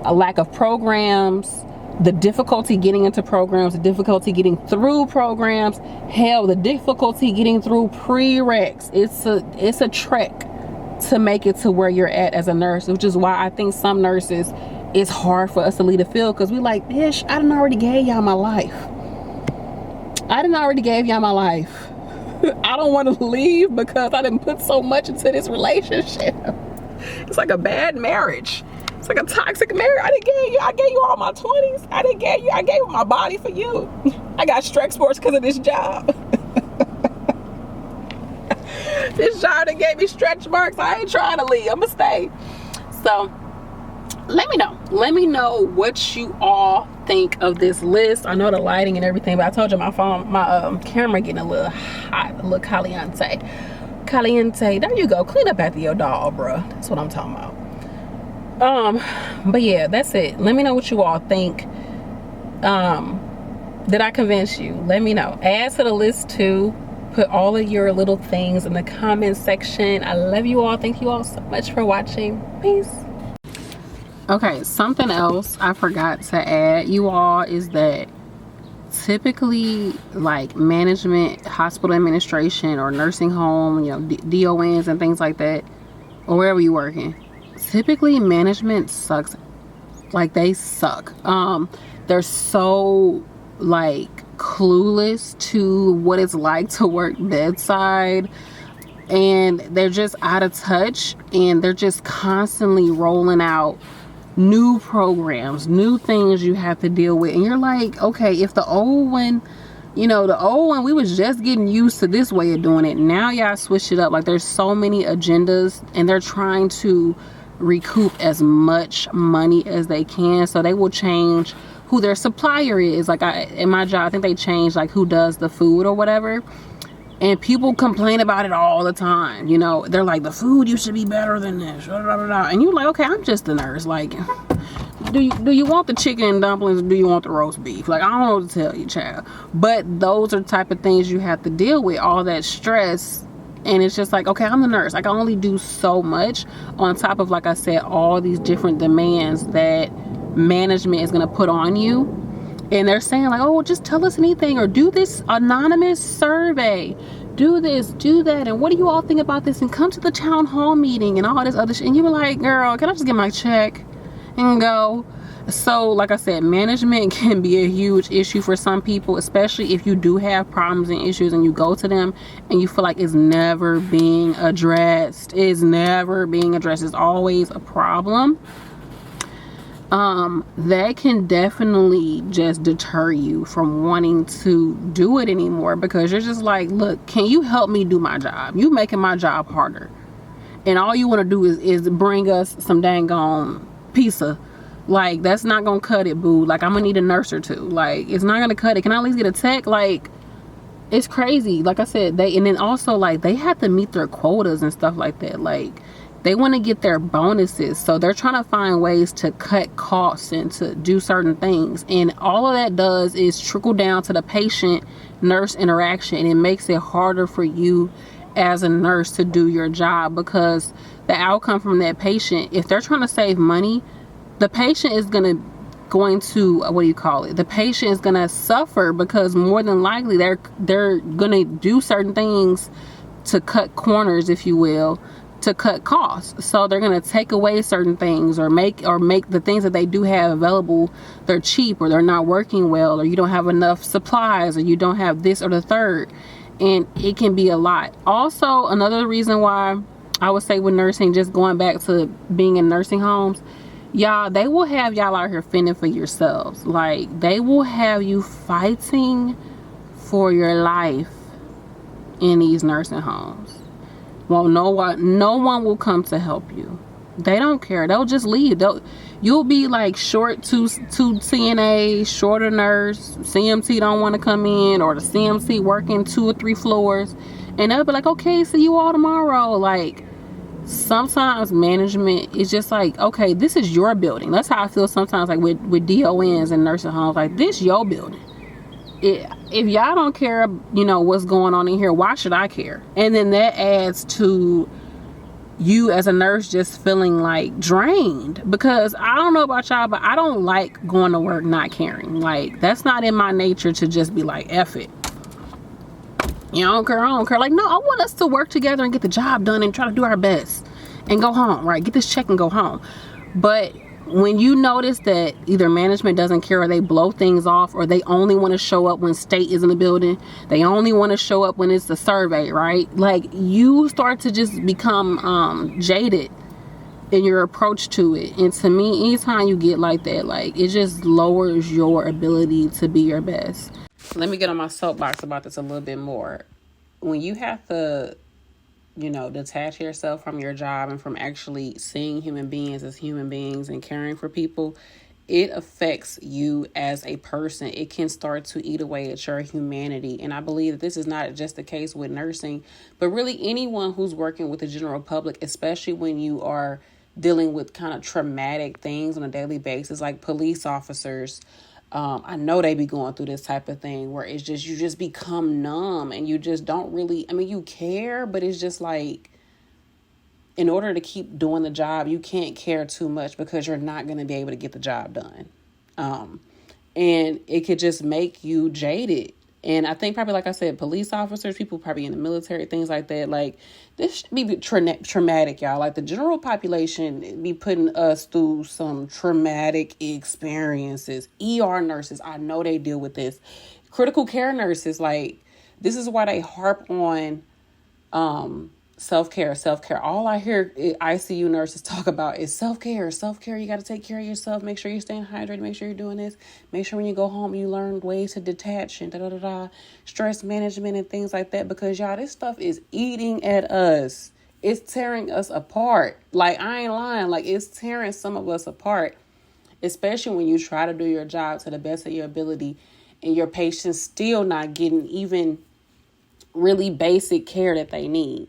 a lack of programs, the difficulty getting into programs, the difficulty getting through programs, hell, the difficulty getting through prereqs. It's a trek to make it to where you're at as a nurse, which is why I think some nurses, it's hard for us to leave the field, because we like, bitch, I done already gave y'all my life. I don't want to leave because I didn't put so much into this relationship. It's like a bad marriage. It's like a toxic marriage. I gave you all my 20s. I gave my body for you. I got stress sports because of this job. This job that gave me stretch marks. I ain't trying to leave. I'm gonna stay. So let me know what you all think of this list. I know the lighting and everything, but I told you my camera getting a little hot, a little caliente. There you go. Clean up after your dog, bruh. That's what I'm talking about. But yeah, that's it. Let me know what you all think. Did I convince you? Let me know. Add to the list too. Put all of your little things in the comment section. I love you all. Thank you all so much for watching. Peace. Okay, something else I forgot to add, you all, is that typically, like management, hospital administration, or nursing home, you know, DONs and things like that, or wherever you're working, typically management sucks. Like, they suck. They're so like clueless to what it's like to work bedside, and they're just out of touch, and they're just constantly rolling out new programs, new things you have to deal with, and you're like, okay, if the old one, you know, we was just getting used to this way of doing it, now y'all switch it up. Like, there's so many agendas, and they're trying to recoup as much money as they can, so they will change who their supplier is. Like in my job, I think they changed like who does the food or whatever. And people complain about it all the time. You know, they're like, the food used to be better than this. And you're like, okay, I'm just a nurse. Like, do you want the chicken and dumplings, or do you want the roast beef? Like, I don't know what to tell you, child. But those are the type of things you have to deal with, all that stress. And it's just like, okay, I'm the nurse. I can only do so much on top of, like I said, all these different demands that management is going to put on you. And they're saying like, oh, just tell us anything, or do this anonymous survey, do this, do that, and what do you all think about this, and come to the town hall meeting and all this other shit. And you were like, girl, can I just get my check and go? So like I said, management can be a huge issue for some people, especially if you do have problems and issues and you go to them and you feel like it's never being addressed. It's always a problem. That can definitely just deter you from wanting to do it anymore, because you're just like, look, can you help me do my job? You making my job harder, and all you want to do is bring us some dang on pizza. Like, that's not gonna cut it, boo. Like, I'm gonna need a nurse or two. Like, it's not gonna cut it. Can I at least get a tech? Like, it's crazy. Like I said, and then also like they have to meet their quotas and stuff like that. Like, they want to get their bonuses, so they're trying to find ways to cut costs and to do certain things, and all of that does is trickle down to the patient nurse interaction, and it makes it harder for you as a nurse to do your job, because the outcome from that patient, if they're trying to save money, the patient is going to the patient is going to suffer, because more than likely they're going to do certain things to cut corners, if you will, to cut costs. So they're going to take away certain things, or make the things that they do have available, they're cheap, or they're not working well, or you don't have enough supplies, or you don't have this or the third, and it can be a lot. Also, another reason why I would say with nursing, just going back to being in nursing homes, y'all, they will have y'all out here fending for yourselves. Like, they will have you fighting for your life in these nursing homes. Well, no one will come to help you. They don't care. They'll just leave. You'll be like short two CNA, shorter nurse, CMC don't want to come in, or the CMC working 2 or 3 floors, and they'll be like, okay, see you all tomorrow. Like, sometimes management is just like, okay, this is your building. That's how I feel sometimes, like with DONs and nursing homes. Like, this your building. If y'all don't care, you know, what's going on in here, why should I care? And then that adds to you as a nurse just feeling like drained, because I don't know about y'all, but I don't like going to work not caring. Like, that's not in my nature to just be like, F it. You know, I don't care. Like, no, I want us to work together and get the job done and try to do our best and go home, right? Get this check and go home. But when you notice that either management doesn't care, or they blow things off, or they only want to show up when state is in the building, they only want to show up when it's the survey, right? Like, you start to just become jaded in your approach to it. And to me, anytime you get like that, like, it just lowers your ability to be your best. Let me get on my soapbox about this a little bit more. When you have to, you know, detach yourself from your job and from actually seeing human beings as human beings and caring for people, it affects you as a person. It can start to eat away at your humanity. And I believe that this is not just the case with nursing, but really anyone who's working with the general public, especially when you are dealing with kind of traumatic things on a daily basis, like police officers. I know they be going through this type of thing where it's just, you just become numb and you just don't really, I mean, you care, but it's just like, in order to keep doing the job, you can't care too much, because you're not going to be able to get the job done. And it could just make you jaded. And I think probably, like I said, police officers, people probably in the military, things like that, like, this should be traumatic, y'all. Like, the general population be putting us through some traumatic experiences. ER nurses, I know they deal with this. Critical care nurses, like, this is why they harp on self-care. All I hear ICU nurses talk about is self-care. You got to take care of yourself. Make sure you're staying hydrated. Make sure you're doing this. Make sure when you go home, you learn ways to detach and stress management and things like that. Because y'all, this stuff is eating at us. It's tearing us apart. Like, I ain't lying. Like, it's tearing some of us apart. especially when you try to do your job to the best of your ability and your patients still not getting even really basic care that they need.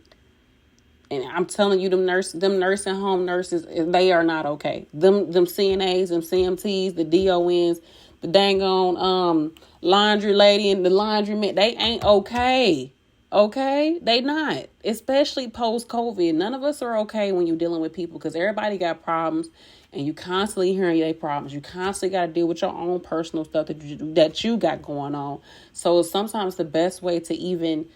And I'm telling you, them nursing home nurses, they are not okay. Them CNAs, them CMTs, the DONs, the dang on laundry lady and the laundryman, they ain't okay. Okay? They not. Especially post-COVID. None of us are okay when you're dealing with people because everybody got problems and you constantly hearing their problems. You constantly got to deal with your own personal stuff that you got going on. So sometimes the best way to even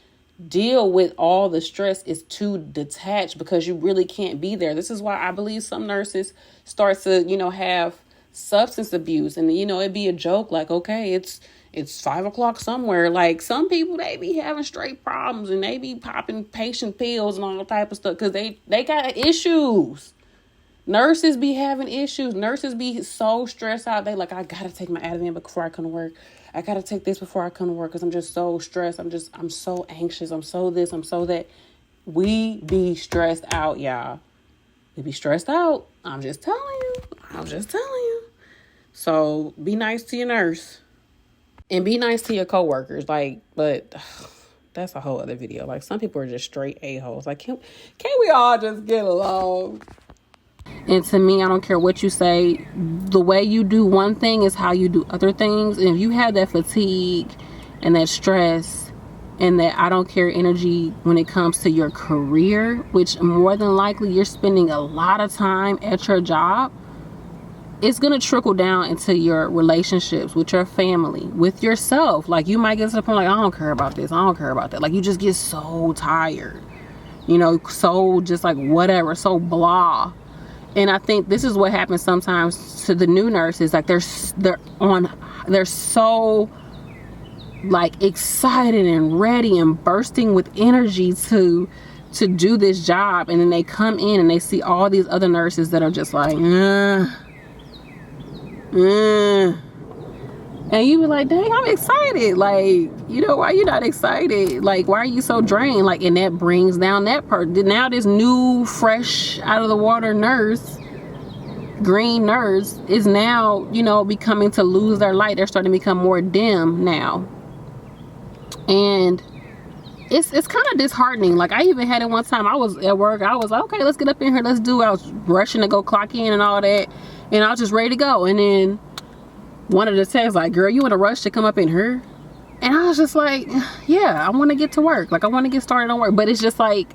deal with all the stress is to detach because you really can't be there. This is why I believe some nurses start to, have substance abuse, and it'd be a joke like, okay, it's 5 o'clock somewhere. Like some people, they be having straight problems and they be popping patient pills and all type of stuff because they got issues. Nurses be having issues. Nurses be so stressed out. They like, I gotta take my Ativan before I come to work. I gotta take this before I come to work because I'm just so stressed. I'm so anxious. I'm so this. I'm so that. We be stressed out, y'all. We be stressed out. I'm just telling you. So be nice to your nurse and be nice to your coworkers. But that's a whole other video. Like some people are just straight a-holes. Like can we all just get along? And to me, I don't care what you say. The way you do one thing is how you do other things. And if you have that fatigue and that stress and that I don't care energy when it comes to your career, which more than likely you're spending a lot of time at your job, it's going to trickle down into your relationships with your family, with yourself. Like you might get to the point like, I don't care about this. I don't care about that. Like you just get so tired, so just like whatever, so blah. And I think this is what happens sometimes to the new nurses. Like they're so like excited and ready and bursting with energy to do this job, and then they come in and they see all these other nurses that are just like, and you be like, dang, I'm excited. Like, why you not excited? Like, why are you so drained? Like, and that brings down that part. Now this new, fresh, out of the water nurse, green nurse, is now, becoming to lose their light. They're starting to become more dim now. And it's kind of disheartening. Like, I even had it one time. I was at work. I was like, okay, let's get up in here. Let's do it. I was rushing to go clock in and all that. And I was just ready to go. And then one of the texts like, girl, you in a rush to come up in here? And I was just like, yeah, I want to get to work. Like, I want to get started on work. But it's just like,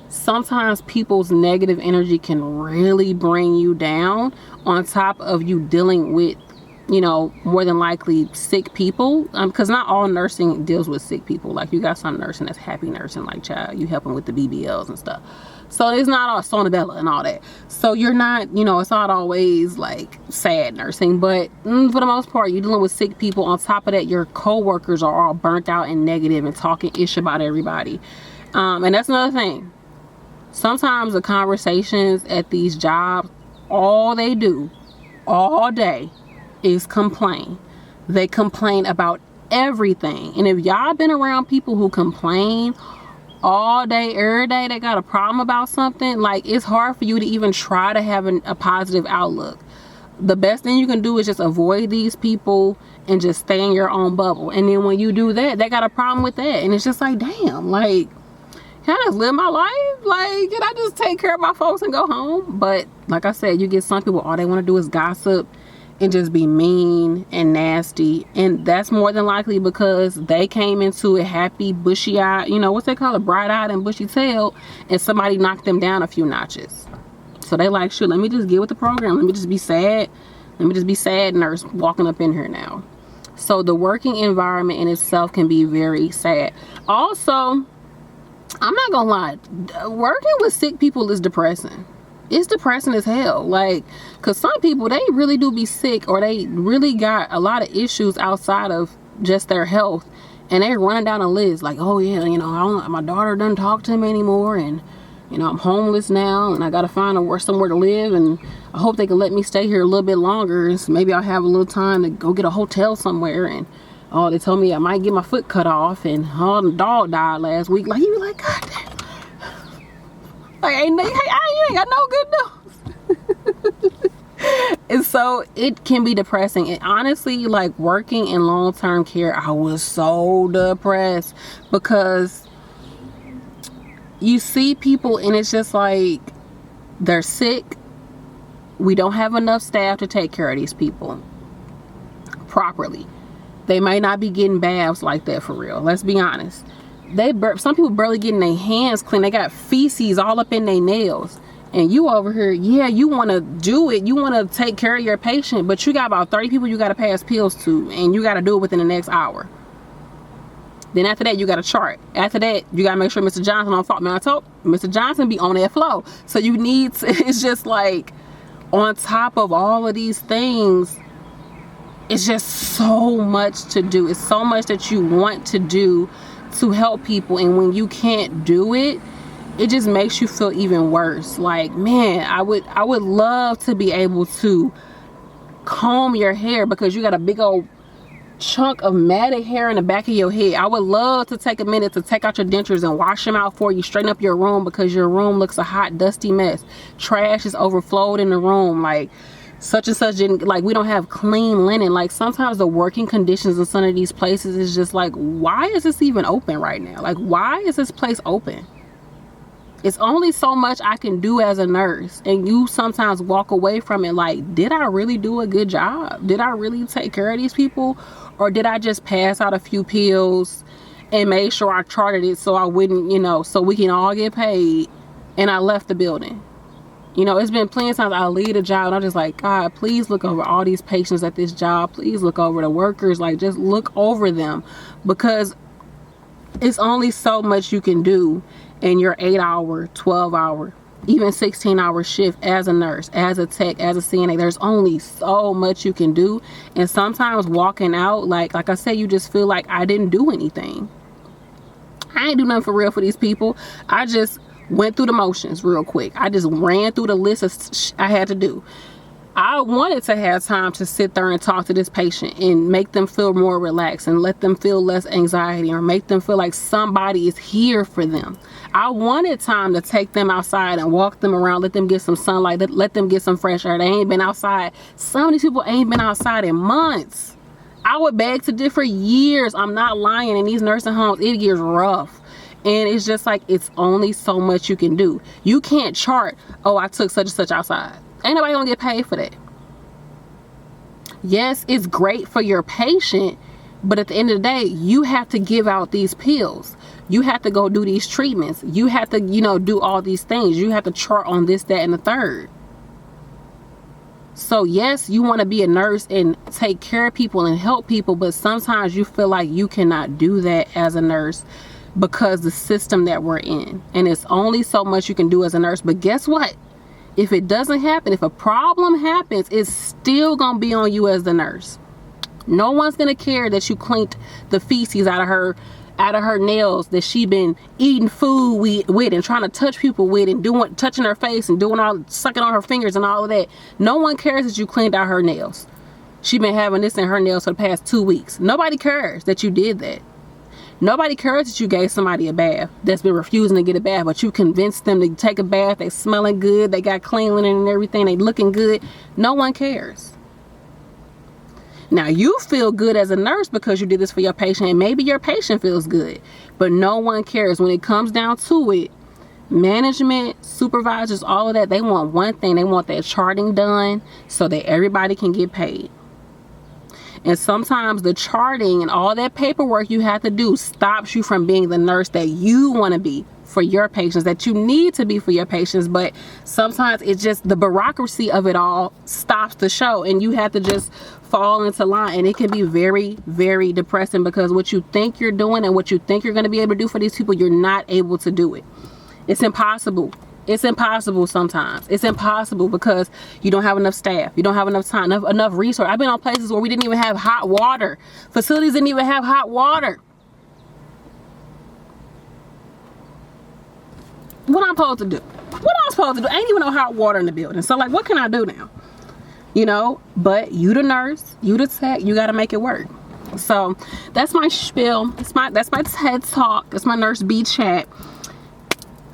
sometimes people's negative energy can really bring you down on top of you dealing with, more than likely sick people. Because not all nursing deals with sick people. Like, you got some nursing that's happy nursing, like, child, you helping with the BBLs and stuff. So it's not all Sonabella and all that. So you're not, it's not always like sad nursing, but for the most part, you're dealing with sick people. On top of that, your coworkers are all burnt out and negative and talking ish about everybody. And that's another thing. Sometimes the conversations at these jobs, all they do all day is complain. They complain about everything. And if y'all been around people who complain all day, every day, they got a problem about something, like, it's hard for you to even try to have a positive outlook. The best thing you can do is just avoid these people and just stay in your own bubble. And then when you do that, they got a problem with that. And it's just like, damn, like, can I just live my life? Like, can I just take care of my folks and go home? But like I said, you get some people, all they want to do is gossip and just be mean and nasty. And that's more than likely because they came into it happy, bushy-eyed, what's they call it, bright-eyed and bushy-tailed, and somebody knocked them down a few notches. So they like, shoot, let me just get with the program. Let me just be sad. Let me just be sad nurse walking up in here now. So the working environment in itself can be very sad. Also, I'm not gonna lie, working with sick people is depressing. It's depressing as hell. Like, because some people, they really do be sick, or they really got a lot of issues outside of just their health, and they running down a list like, oh yeah, my daughter doesn't talk to me anymore, and I'm homeless now, and I gotta find somewhere to live, and I hope they can let me stay here a little bit longer, and so maybe I'll have a little time to go get a hotel somewhere. And oh, they told me I might get my foot cut off, and oh, the dog died last week. Like, you be like, God damn. Like, you ain't got no good news. And so it can be depressing. And honestly, like working in long-term care, I was so depressed because you see people and it's just like they're sick. We don't have enough staff to take care of these people properly. They may not be getting baths like that for real. Let's be honest. Some people barely getting their hands clean. They got feces all up in their nails. And you over here, yeah, you want to do it. You want to take care of your patient, but you got about 30 people you got to pass pills to, and you got to do it within the next hour. Then after that, you got a chart. After that, you got to make sure Mr. Johnson on fault. Man, I told Mr. Johnson be on that flow. So you need to, it's just like on top of all of these things, it's just so much to do. It's so much that you want to do to help people. And when you can't do it, it just makes you feel even worse. Like, man, I would love to be able to comb your hair because you got a big old chunk of matted hair in the back of your head. I would love to take a minute to take out your dentures and wash them out for you, straighten up your room because your room looks a hot, dusty mess. Trash is overflowed in the room. Like, such and such didn't, like, we don't have clean linen. Like, sometimes the working conditions in some of these places is just like, why is this even open right now? Like, why is this place open? It's only so much I can do as a nurse, and you sometimes walk away from it like, did I really do a good job? Did I really take care of these people? Or did I just pass out a few pills and made sure I charted it so I wouldn't, you know, so we can all get paid, and I left the building? You know, it's been plenty of times I leave a job and I'm just like, God, please look over all these patients at this job. Please look over the workers. Like, just look over them, because it's only so much you can do in your 8-hour, 12-hour, even 16-hour shift as a nurse, as a tech, as a CNA. There's only so much you can do. And sometimes walking out, like I said, you just feel like I didn't do anything. I ain't do nothing for real for these people. I just went through the motions real quick. I just ran through the list of I had to do. I wanted to have time to sit there and talk to this patient and make them feel more relaxed and let them feel less anxiety, or make them feel like somebody is here for them. I wanted time to take them outside and walk them around, let them get some sunlight, let them get some fresh air. They ain't been outside. Some of these people ain't been outside in months. I would beg to differ years. I'm not lying. In these nursing homes, it gets rough. And it's just like, it's only so much you can do. You can't chart, oh, I took such and such outside. Ain't nobody gonna get paid for that. Yes, it's great for your patient, but at the end of the day, you have to give out these pills. You have to go do these treatments. You have to, you know, do all these things. You have to chart on this, that, and the third. So yes, you want to be a nurse and take care of people and help people, but sometimes you feel like you cannot do that as a nurse because the system that we're in. And it's only so much you can do as a nurse. But guess what? If it doesn't happen, if a problem happens, it's still gonna be on you as the nurse. No one's gonna care that you cleaned the feces out of her nails that she been eating food with and trying to touch people with and touching her face and doing all, sucking on her fingers and all of that. No one cares that you cleaned out her nails. She been having this in her nails for the past 2 weeks. Nobody cares that you did that. Nobody cares that you gave somebody a bath that's been refusing to get a bath, but you convinced them to take a bath. They smelling good. They got clean linen and everything. They looking good. No one cares. Now, you feel good as a nurse because you did this for your patient, and maybe your patient feels good, but no one cares. When it comes down to it, management, supervisors, all of that, they want one thing. They want that charting done so that everybody can get paid. And sometimes the charting and all that paperwork you have to do stops you from being the nurse that you want to be for your patients, that you need to be for your patients. But sometimes it's just the bureaucracy of it all stops the show, and you have to just fall into line. And it can be very, very depressing, because what you think you're doing and what you think you're going to be able to do for these people, you're not able to do it. It's impossible. It's impossible sometimes. It's impossible because you don't have enough staff. You don't have enough time, enough resource. I've been on places where we didn't even have hot water. Facilities didn't even have hot water. What I'm supposed to do? What I'm supposed to do? I ain't even no hot water in the building. So, like, what can I do now? You know, but you the nurse, you the tech, you got to make it work. So that's my spiel. That's my TED Talk. That's my Nurse B chat.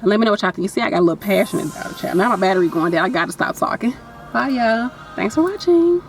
Let me know what y'all think. You see, I got a little passionate about it, chat. Now my battery going down. I got to stop talking. Bye, y'all. Thanks for watching.